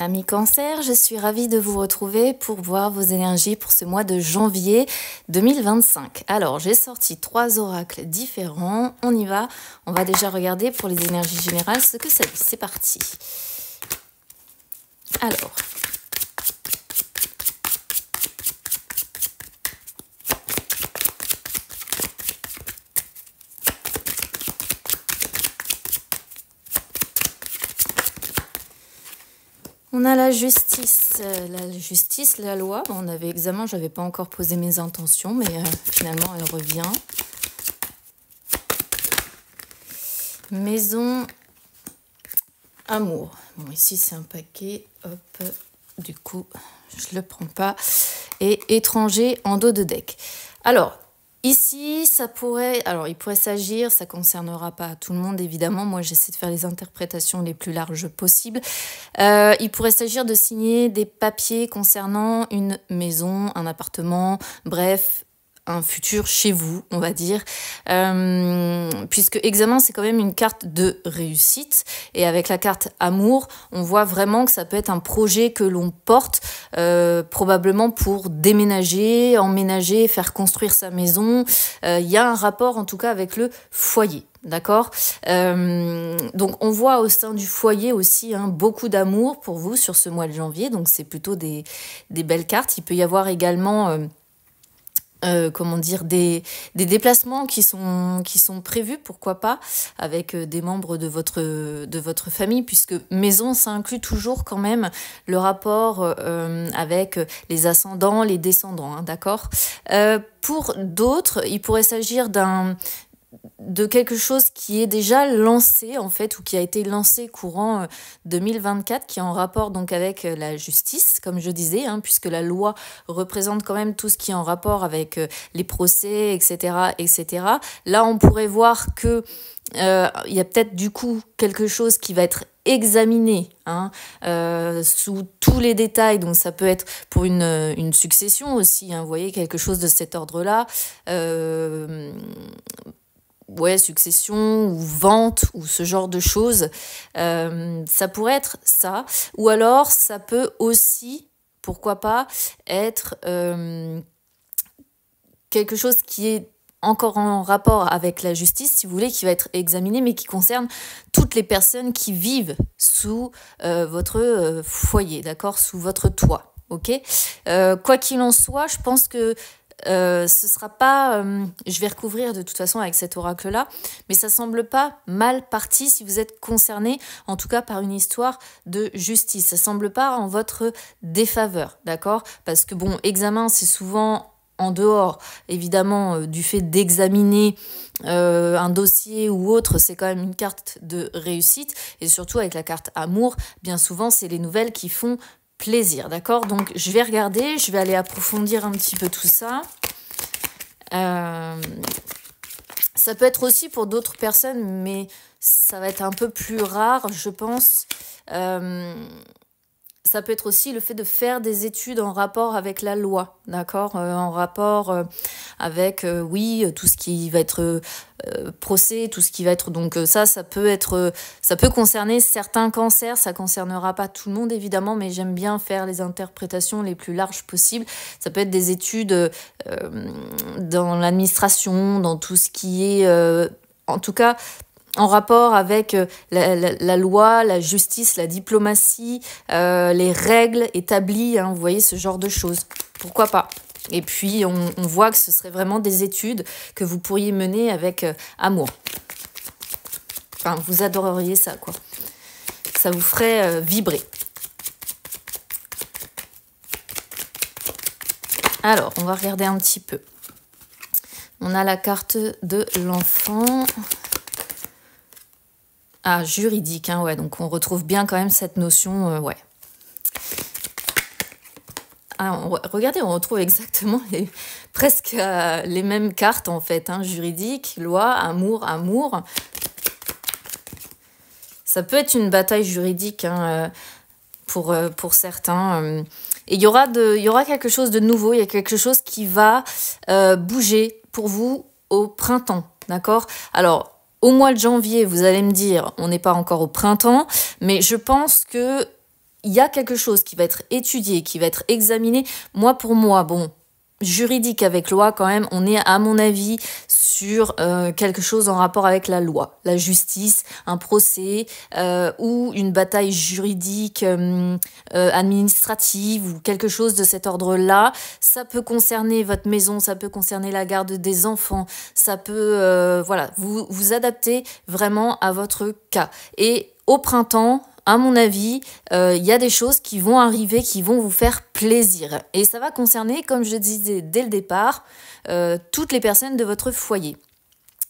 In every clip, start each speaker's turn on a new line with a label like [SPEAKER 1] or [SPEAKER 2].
[SPEAKER 1] Amis Cancer, je suis ravie de vous retrouver pour voir vos énergies pour ce mois de janvier 2025. Alors, j'ai sorti 3 oracles différents. On y va. On va déjà regarder pour les énergies générales ce que ça dit. C'est parti. Alors. On a la justice, la loi. On avait examen, je n'avais pas encore posé mes intentions, mais finalement elle revient. Maison, amour. Bon, ici c'est un paquet, hop, du coup je le prends pas. Et étranger en dos de deck. Alors, ici, il pourrait s'agir, ça ne concernera pas tout le monde évidemment, moi j'essaie de faire les interprétations les plus larges possibles. Il pourrait s'agir de signer des papiers concernant une maison, un appartement, bref, un futur chez vous, on va dire, puisque examen c'est quand même une carte de réussite, et avec la carte amour on voit vraiment que ça peut être un projet que l'on porte, probablement pour déménager, emménager, faire construire sa maison. Il y a un rapport en tout cas avec le foyer. D'accord, donc on voit au sein du foyer aussi beaucoup d'amour pour vous sur ce mois de janvier, donc c'est plutôt des belles cartes. Il peut y avoir également des déplacements qui sont prévus, pourquoi pas, avec des membres de votre famille, puisque maison, ça inclut toujours quand même le rapport avec les ascendants, les descendants, d'accord. Pour d'autres, il pourrait s'agir de quelque chose qui est déjà lancé en fait, ou qui a été lancé courant 2024, qui est en rapport donc avec la justice, comme je disais, puisque la loi représente quand même tout ce qui est en rapport avec les procès, etc., etc. Là, on pourrait voir que il y a peut-être du coup quelque chose qui va être examiné sous tous les détails, donc ça peut être pour une succession aussi, vous voyez, quelque chose de cet ordre-là. Succession ou vente ou ce genre de choses, ça pourrait être ça, ou alors ça peut aussi, pourquoi pas, être quelque chose qui est encore en rapport avec la justice, si vous voulez, qui va être examiné, mais qui concerne toutes les personnes qui vivent sous votre foyer, d'accord, sous votre toit, ok. Quoi qu'il en soit, je pense que ce sera pas, je vais recouvrir de toute façon avec cet oracle-là, mais ça semble pas mal parti si vous êtes concerné, en tout cas par une histoire de justice. Ça semble pas en votre défaveur, d'accord? Parce que bon, examen, c'est souvent en dehors, évidemment, du fait d'examiner un dossier ou autre, c'est quand même une carte de réussite, et surtout avec la carte amour, bien souvent, c'est les nouvelles qui font plaisir, d'accord? Donc, je vais regarder, je vais aller approfondir un petit peu tout ça. Ça peut être aussi pour d'autres personnes, mais ça va être un peu plus rare, je pense. Ça peut être aussi le fait de faire des études en rapport avec la loi, d'accord, en rapport avec, tout ce qui va être procès, tout ce qui va être... Donc ça peut concerner certains cancers, ça concernera pas tout le monde évidemment, mais j'aime bien faire les interprétations les plus larges possibles. Ça peut être des études dans l'administration, dans tout ce qui est... en tout cas... en rapport avec la loi, la justice, la diplomatie, les règles établies, vous voyez, ce genre de choses. Pourquoi pas? Et puis, on voit que ce serait vraiment des études que vous pourriez mener avec amour. Enfin, vous adoreriez ça, quoi. Ça vous ferait vibrer. Alors, on va regarder un petit peu. On a la carte de l'enfant... Ah, juridique, ouais, donc on retrouve bien quand même cette notion, ouais. Ah, regardez, on retrouve exactement presque les mêmes cartes, en fait, juridique, loi, amour, amour. Ça peut être une bataille juridique pour certains. Et il y aura quelque chose de nouveau, il y a quelque chose qui va bouger pour vous au printemps, d'accord? Alors, au mois de janvier, vous allez me dire, on n'est pas encore au printemps, mais je pense que il y a quelque chose qui va être étudié, qui va être examiné. Moi, pour moi, bon, juridique avec loi quand même, on est à mon avis sur quelque chose en rapport avec la loi, la justice, un procès ou une bataille juridique administrative ou quelque chose de cet ordre-là. Ça peut concerner votre maison, ça peut concerner la garde des enfants, ça peut voilà, vous adapter vraiment à votre cas. Et au printemps, à mon avis, il y a des choses qui vont arriver, qui vont vous faire plaisir. Et ça va concerner, comme je disais dès le départ, toutes les personnes de votre foyer.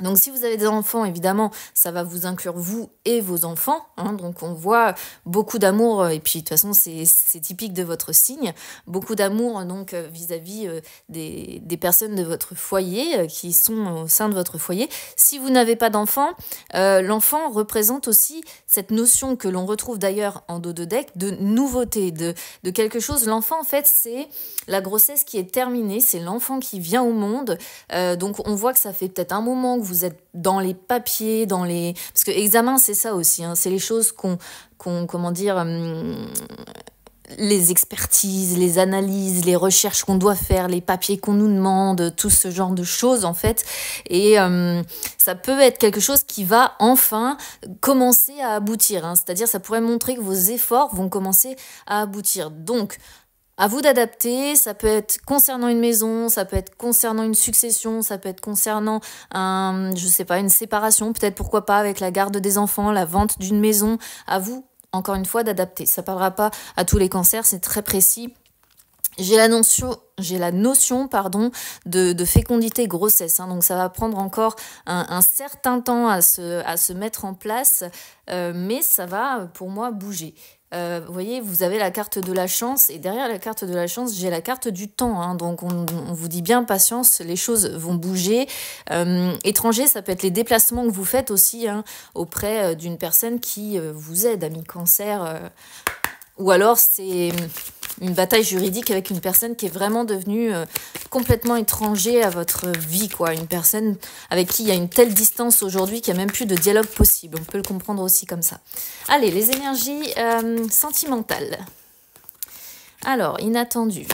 [SPEAKER 1] Donc si vous avez des enfants, évidemment, ça va vous inclure vous et vos enfants. Hein, donc on voit beaucoup d'amour, et puis de toute façon c'est typique de votre signe, beaucoup d'amour donc vis-à-vis des personnes de votre foyer qui sont au sein de votre foyer. Si vous n'avez pas d'enfant, l'enfant représente aussi cette notion que l'on retrouve d'ailleurs en dos de deck de nouveauté, de quelque chose. L'enfant en fait c'est la grossesse qui est terminée, c'est l'enfant qui vient au monde. Donc on voit que ça fait peut-être un moment que vous êtes dans les papiers, parce que examen c'est ça aussi, hein, c'est les choses comment dire, les expertises, les analyses, les recherches qu'on doit faire, les papiers qu'on nous demande, tout ce genre de choses en fait. Et ça peut être quelque chose qui va enfin commencer à aboutir, hein, c'est-à-dire ça pourrait montrer que vos efforts vont commencer à aboutir. Donc à vous d'adapter, ça peut être concernant une maison, ça peut être concernant une succession, ça peut être concernant je sais pas, une séparation, peut-être pourquoi pas avec la garde des enfants, la vente d'une maison. À vous, encore une fois, d'adapter. Ça parlera pas à tous les cancers, c'est très précis. J'ai la notion de fécondité grossesse, hein, donc ça va prendre encore un certain temps à se mettre en place, mais ça va pour moi bouger. Vous voyez, vous avez la carte de la chance et derrière la carte de la chance, j'ai la carte du temps. Hein, donc on vous dit bien patience, les choses vont bouger. Étranger, ça peut être les déplacements que vous faites aussi hein, auprès d'une personne qui vous aide, ami cancer. Ou alors c'est une bataille juridique avec une personne qui est vraiment devenue complètement étranger à votre vie, quoi. Une personne avec qui il y a une telle distance aujourd'hui qu'il n'y a même plus de dialogue possible. On peut le comprendre aussi comme ça. Allez, les énergies sentimentales. Alors, inattendu.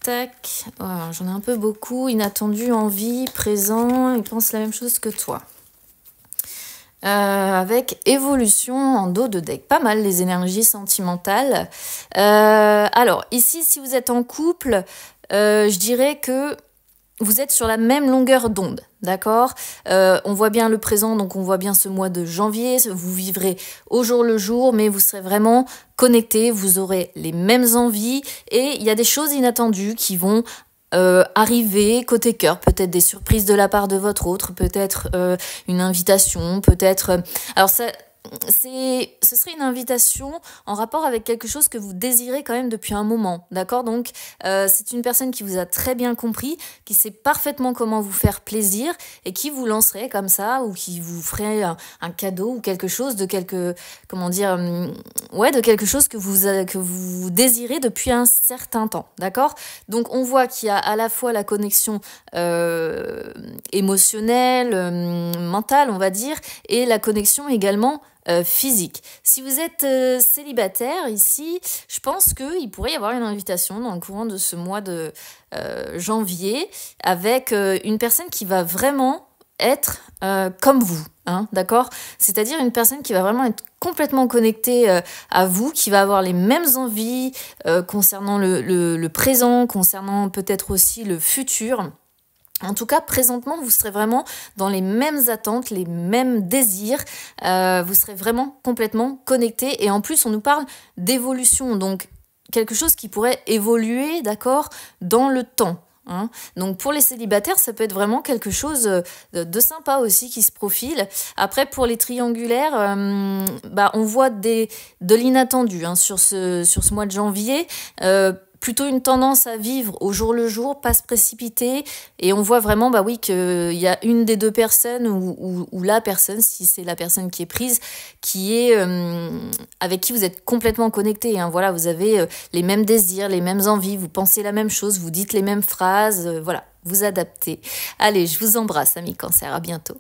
[SPEAKER 1] Tac. Oh, j'en ai un peu beaucoup. Inattendu, envie, présent. Il pense la même chose que toi. Avec évolution en dos de deck. Pas mal les énergies sentimentales. Alors, ici, si vous êtes en couple, je dirais que vous êtes sur la même longueur d'onde, d'accord ? On voit bien le présent, donc on voit bien ce mois de janvier. Vous vivrez au jour le jour, mais vous serez vraiment connectés. Vous aurez les mêmes envies et il y a des choses inattendues qui vont arriver côté cœur, peut-être des surprises de la part de votre autre, peut-être une invitation, peut-être alors ce serait une invitation en rapport avec quelque chose que vous désirez quand même depuis un moment, d'accord ? Donc c'est une personne qui vous a très bien compris, qui sait parfaitement comment vous faire plaisir et qui vous lancerait comme ça ou qui vous ferait un cadeau ou quelque chose de de quelque chose que vous désirez depuis un certain temps, d'accord ? Donc on voit qu'il y a à la fois la connexion émotionnelle, mentale, on va dire, et la connexion également physique. Si vous êtes célibataire ici, je pense qu'il pourrait y avoir une invitation dans le courant de ce mois de janvier avec une personne qui va vraiment être comme vous, hein, d'accord ? C'est-à-dire une personne qui va vraiment être complètement connectée à vous, qui va avoir les mêmes envies concernant le présent, concernant peut-être aussi le futur. En tout cas, présentement, vous serez vraiment dans les mêmes attentes, les mêmes désirs. Vous serez vraiment complètement connectés. Et en plus, on nous parle d'évolution. Donc, quelque chose qui pourrait évoluer, d'accord, dans le temps. Hein. Donc, pour les célibataires, ça peut être vraiment quelque chose de sympa aussi qui se profile. Après, pour les triangulaires, on voit de l'inattendu hein, sur ce mois de janvier. Plutôt une tendance à vivre au jour le jour, pas se précipiter. Et on voit vraiment, qu'il y a une des deux personnes ou la personne, si c'est la personne qui est prise, qui est avec qui vous êtes complètement connecté. Hein. Voilà, vous avez les mêmes désirs, les mêmes envies, vous pensez la même chose, vous dites les mêmes phrases. Voilà, vous adaptez. Allez, je vous embrasse, amis Cancer, à bientôt.